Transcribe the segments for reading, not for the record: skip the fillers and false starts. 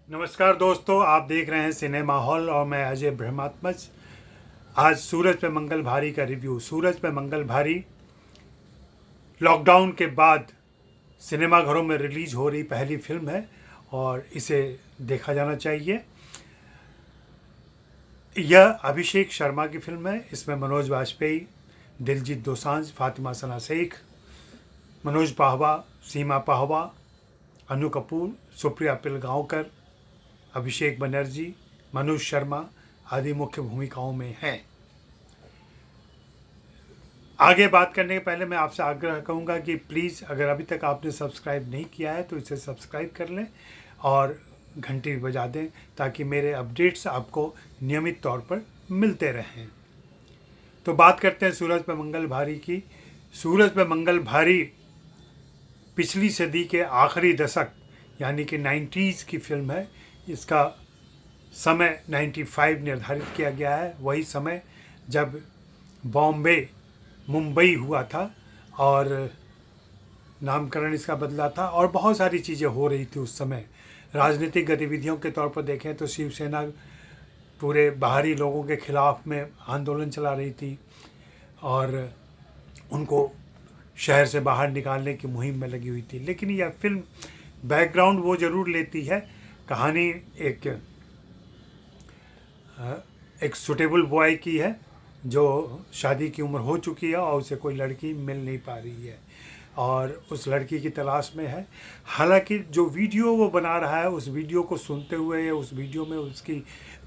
नमस्कार दोस्तों, आप देख रहे हैं सिनेमा हॉल और मैं अजय ब्रह्मात्मज। आज सूरज पे मंगल भारी का रिव्यू। सूरज पे मंगल भारी लॉकडाउन के बाद सिनेमाघरों में रिलीज हो रही पहली फिल्म है और इसे देखा जाना चाहिए। यह अभिषेक शर्मा की फिल्म है। इसमें मनोज वाजपेयी, दिलजीत दोसांझ, फातिमा सना शेख, मनोज पाहवा, सीमा पाहवा, अनु कपूर, सुप्रिया पिलगांवकर, अभिषेक बनर्जी, मनोज शर्मा आदि मुख्य भूमिकाओं में हैं। आगे बात करने के पहले मैं आपसे आग्रह करूंगा कि प्लीज़ अगर अभी तक आपने सब्सक्राइब नहीं किया है तो इसे सब्सक्राइब कर लें और घंटी बजा दें ताकि मेरे अपडेट्स आपको नियमित तौर पर मिलते रहें। तो बात करते हैं सूरज पे मंगल भारी की। सूरज पे मंगल भारी पिछली सदी के आखिरी दशक यानी कि 90s की फिल्म है। इसका समय 95 निर्धारित किया गया है, वही समय जब बॉम्बे मुंबई हुआ था और नामकरण इसका बदला था और बहुत सारी चीज़ें हो रही थी उस समय। राजनीतिक गतिविधियों के तौर पर देखें तो शिवसेना पूरे बाहरी लोगों के खिलाफ में आंदोलन चला रही थी और उनको शहर से बाहर निकालने की मुहिम में लगी हुई थी। लेकिन यह फिल्म बैकग्राउंड वो ज़रूर लेती है। कहानी एक सुटेबल बॉय की है जो शादी की उम्र हो चुकी है और उसे कोई लड़की मिल नहीं पा रही है और उस लड़की की तलाश में है। हालांकि जो वीडियो वो बना रहा है, उस वीडियो को सुनते हुए उस वीडियो में उसकी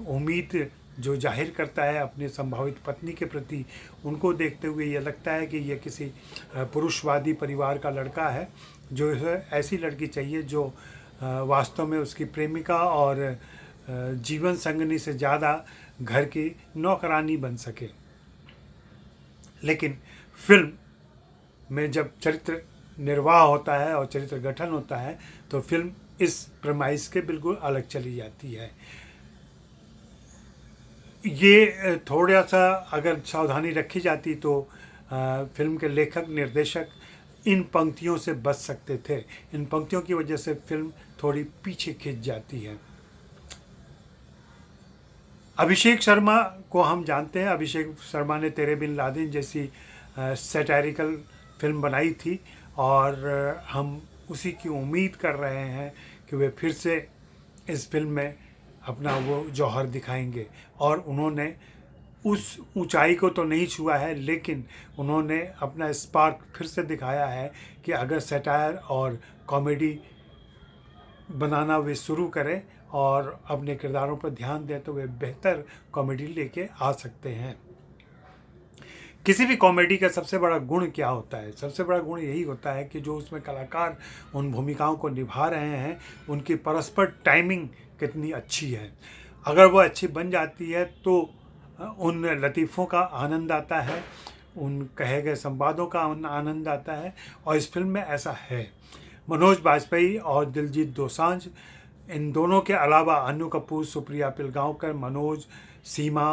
उम्मीद जो जाहिर करता है अपने संभावित पत्नी के प्रति, उनको देखते हुए ये लगता है कि यह किसी पुरुषवादी परिवार का लड़का है जो ऐसी लड़की चाहिए जो वास्तव में उसकी प्रेमिका और जीवन संगनी से ज़्यादा घर की नौकरानी बन सके। लेकिन फिल्म में जब चरित्र निर्वाह होता है और चरित्र गठन होता है तो फिल्म इस प्रमाइस के बिल्कुल अलग चली जाती है। ये थोड़ा सा अगर सावधानी रखी जाती तो फिल्म के लेखक निर्देशक इन पंक्तियों से बच सकते थे। इन पंक्तियों की वजह से फिल्म थोड़ी पीछे खिंच जाती है। अभिषेक शर्मा को हम जानते हैं। अभिषेक शर्मा ने तेरे बिन लादेन जैसी सैटारिकल फिल्म बनाई थी और हम उसी की उम्मीद कर रहे हैं कि वे फिर से इस फिल्म में अपना वो जौहर दिखाएंगे। और उन्होंने उस ऊंचाई को तो नहीं छुआ है, लेकिन उन्होंने अपना स्पार्क फिर से दिखाया है कि अगर सैटायर और कॉमेडी बनाना वे शुरू करें और अपने किरदारों पर ध्यान दें तो वे बेहतर कॉमेडी लेके आ सकते हैं। किसी भी कॉमेडी का सबसे बड़ा गुण क्या होता है? सबसे बड़ा गुण यही होता है कि जो उसमें कलाकार उन भूमिकाओं को निभा रहे हैं उनकी परस्पर टाइमिंग कितनी अच्छी है। अगर वो अच्छी बन जाती है तो उन लतीफ़ों का आनंद आता है, उन कहे गए संवादों का आनंद आता है और इस फिल्म में ऐसा है। मनोज वाजपेयी और दिलजीत दोसांझ, इन दोनों के अलावा अनु कपूर, सुप्रिया पिलगांवकर, मनोज, सीमा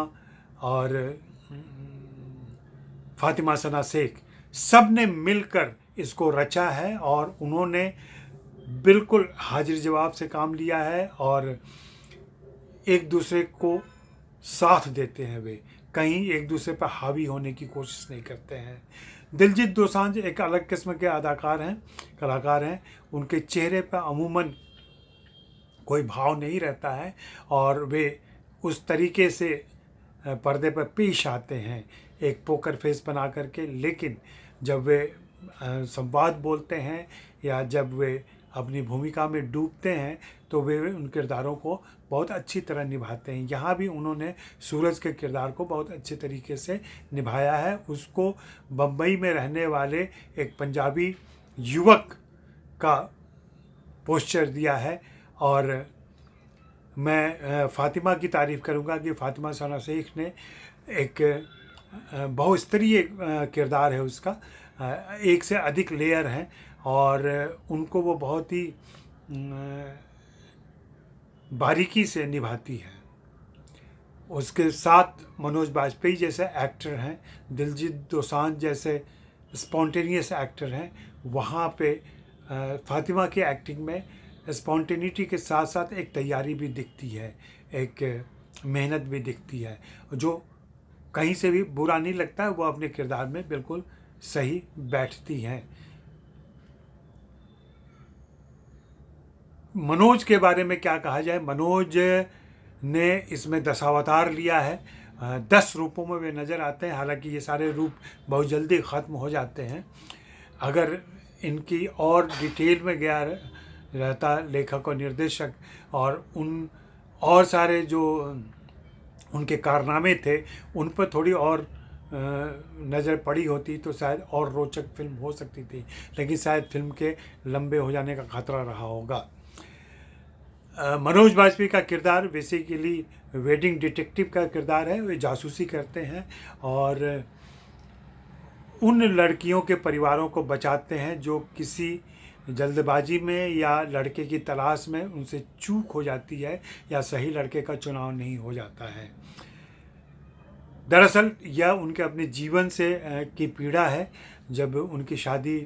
और फातिमा सना शेख, सब ने मिलकर इसको रचा है और उन्होंने बिल्कुल हाजिर जवाब से काम लिया है और एक दूसरे को साथ देते हैं। वे कहीं एक दूसरे पर हावी होने की कोशिश नहीं करते हैं। दिलजीत दोसांझ एक अलग किस्म के कलाकार हैं। उनके चेहरे पर अमूमन कोई भाव नहीं रहता है और वे उस तरीके से पर्दे पर पेश आते हैं एक पोकर फेस बना करके। लेकिन जब वे संवाद बोलते हैं या जब वे अपनी भूमिका में डूबते हैं तो वे उन किरदारों को बहुत अच्छी तरह निभाते हैं। यहाँ भी उन्होंने सूरज के किरदार को बहुत अच्छे तरीके से निभाया है। उसको बम्बई में रहने वाले एक पंजाबी युवक का पोस्चर दिया है और मैं फातिमा की तारीफ़ करूँगा कि फातिमा सना शेख ने एक बहुस्तरीय किरदार है उसका, एक से अधिक लेयर हैं और उनको वो बहुत ही बारीकी से निभाती है। उसके साथ मनोज वाजपेयी जैसे एक्टर हैं, दिलजीत दोसांझ जैसे स्पॉन्टेनियस एक्टर हैं। वहाँ पे फातिमा की एक्टिंग में स्पॉन्टेनिटी के साथ साथ एक तैयारी भी दिखती है, एक मेहनत भी दिखती है, जो कहीं से भी बुरा नहीं लगता है, वो अपने किरदार में बिल्कुल सही बैठती हैं। मनोज के बारे में क्या कहा जाए। मनोज ने इसमें दशावतार लिया है, 10 रूपों में वे नज़र आते हैं। हालांकि ये सारे रूप बहुत जल्दी ख़त्म हो जाते हैं। अगर इनकी और डिटेल में गया रहता लेखक और निर्देशक, और उन और सारे जो उनके कारनामे थे उन पर थोड़ी और नज़र पड़ी होती तो शायद और रोचक फिल्म हो सकती थी, लेकिन शायद फिल्म के लंबे हो जाने का खतरा रहा होगा। मनोज बाजपेयी का किरदार बेसिकली वेडिंग डिटेक्टिव का किरदार है। वे जासूसी करते हैं और उन लड़कियों के परिवारों को बचाते हैं जो किसी जल्दबाजी में या लड़के की तलाश में उनसे चूक हो जाती है या सही लड़के का चुनाव नहीं हो जाता है। दरअसल यह उनके अपने जीवन से की पीड़ा है। जब उनकी शादी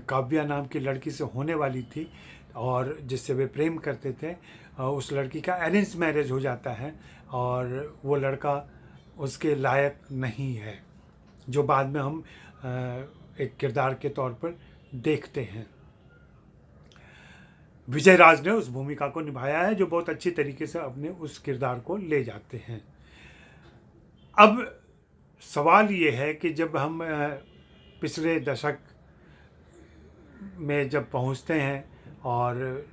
काव्या नाम की लड़की से होने वाली थी और जिससे वे प्रेम करते थे, उस लड़की का अरेंज मैरिज हो जाता है और वो लड़का उसके लायक नहीं है, जो बाद में हम एक किरदार के तौर पर देखते हैं। विजय राज ने उस भूमिका को निभाया है, जो बहुत अच्छी तरीके से अपने उस किरदार को ले जाते हैं। अब सवाल ये है कि जब हम पिछले दशक में जब पहुंचते हैं और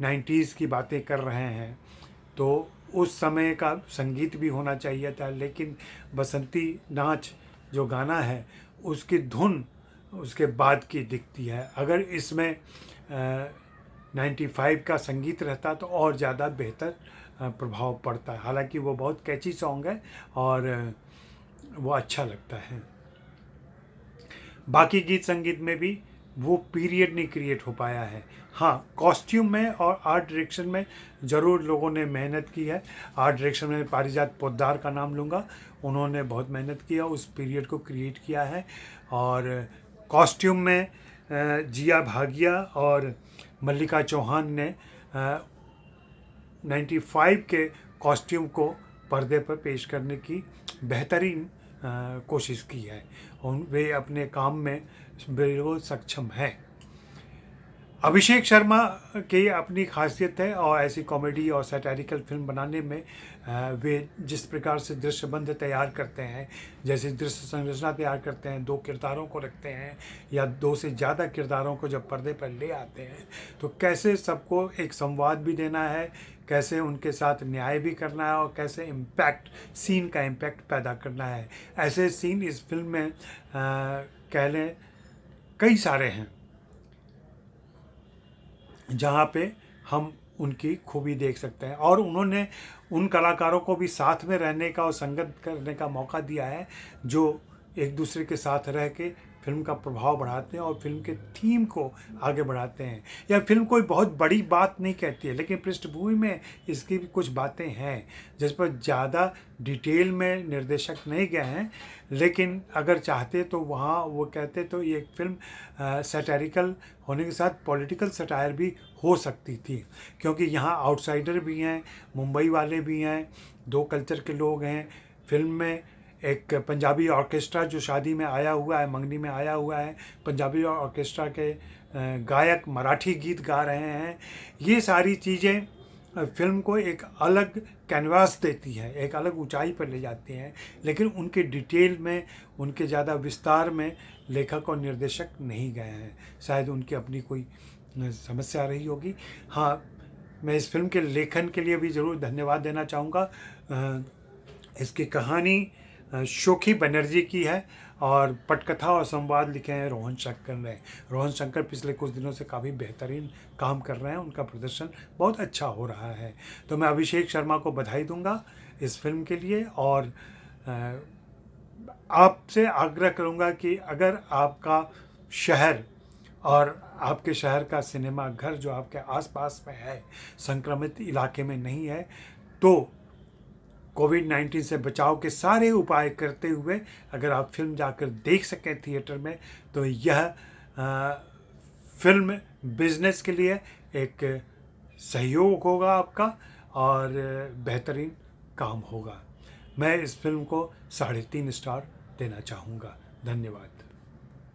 90s की बातें कर रहे हैं, तो उस समय का संगीत भी होना चाहिए था, लेकिन बसंती नाच जो गाना है उसकी धुन उसके बाद की दिखती है। अगर इसमें 95 का संगीत रहता तो और ज़्यादा बेहतर प्रभाव पड़ता है। हालांकि वो बहुत कैची सॉन्ग है और वो अच्छा लगता है। बाकी गीत संगीत में भी वो पीरियड नहीं क्रिएट हो पाया है। हाँ, कॉस्ट्यूम में और आर्ट डायरेक्शन में ज़रूर लोगों ने मेहनत की है। आर्ट डायरेक्शन में पारिजात पोद्दार का नाम लूँगा, उन्होंने बहुत मेहनत किया, उस पीरियड को क्रिएट किया है। और कॉस्ट्यूम में जिया भागिया और मल्लिका चौहान ने 95 के कॉस्ट्यूम को पर्दे पर पेश करने की बेहतरीन कोशिश की है और वे अपने काम में बिल्कुल सक्षम हैं। अभिषेक शर्मा की अपनी खासियत है और ऐसी कॉमेडी और सैटारिकल फिल्म बनाने में वे जिस प्रकार से दृश्यबंध तैयार करते हैं, जैसे दृश्य संरचना तैयार करते हैं, 2 किरदारों को रखते हैं या 2 से ज़्यादा किरदारों को जब पर्दे पर ले आते हैं, तो कैसे सबको एक संवाद भी देना है, कैसे उनके साथ न्याय भी करना है और कैसे इम्पैक्ट, सीन का इम्पैक्ट पैदा करना है। ऐसे सीन इस फिल्म में कह लें कई सारे हैं जहाँ पे हम उनकी खूबी देख सकते हैं। और उन्होंने उन कलाकारों को भी साथ में रहने का और संगत करने का मौका दिया है जो एक दूसरे के साथ रह के फिल्म का प्रभाव बढ़ाते हैं और फिल्म के थीम को आगे बढ़ाते हैं। यह फिल्म कोई बहुत बड़ी बात नहीं कहती है, लेकिन पृष्ठभूमि में इसकी भी कुछ बातें हैं जिस पर ज़्यादा डिटेल में निर्देशक नहीं गए हैं, लेकिन अगर चाहते तो वहाँ वो कहते तो ये फिल्म सैटारिकल होने के साथ पॉलिटिकल सटायर भी हो सकती थी, क्योंकि यहाँ आउटसाइडर भी हैं, मुंबई वाले भी हैं, 2 कल्चर के लोग हैं। फिल्म में एक पंजाबी ऑर्केस्ट्रा जो शादी में आया हुआ है, मंगनी में आया हुआ है, पंजाबी ऑर्केस्ट्रा के गायक मराठी गीत गा रहे हैं। ये सारी चीज़ें फिल्म को एक अलग कैनवास देती है, एक अलग ऊंचाई पर ले जाती हैं, लेकिन उनके डिटेल में, उनके ज़्यादा विस्तार में लेखक और निर्देशक नहीं गए हैं। शायद उनकी अपनी कोई समस्या रही होगी। हाँ, मैं इस फिल्म के लेखन के लिए भी ज़रूर धन्यवाद देना चाहूँगा। इसकी कहानी शोखी बनर्जी की है और पटकथा और संवाद लिखे हैं रोहन शंकर ने। रोहन शंकर पिछले कुछ दिनों से काफ़ी बेहतरीन काम कर रहे हैं, उनका प्रदर्शन बहुत अच्छा हो रहा है। तो मैं अभिषेक शर्मा को बधाई दूंगा इस फिल्म के लिए और आपसे आग्रह करूंगा कि अगर आपका शहर और आपके शहर का सिनेमा घर जो आपके आसपास में है संक्रमित इलाके में नहीं है, तो कोविड-19 से बचाव के सारे उपाय करते हुए अगर आप फिल्म जाकर देख सकें थिएटर में, तो यह फिल्म बिजनेस के लिए एक सहयोग होगा आपका और बेहतरीन काम होगा। मैं इस फिल्म को 3.5 स्टार देना चाहूँगा। धन्यवाद।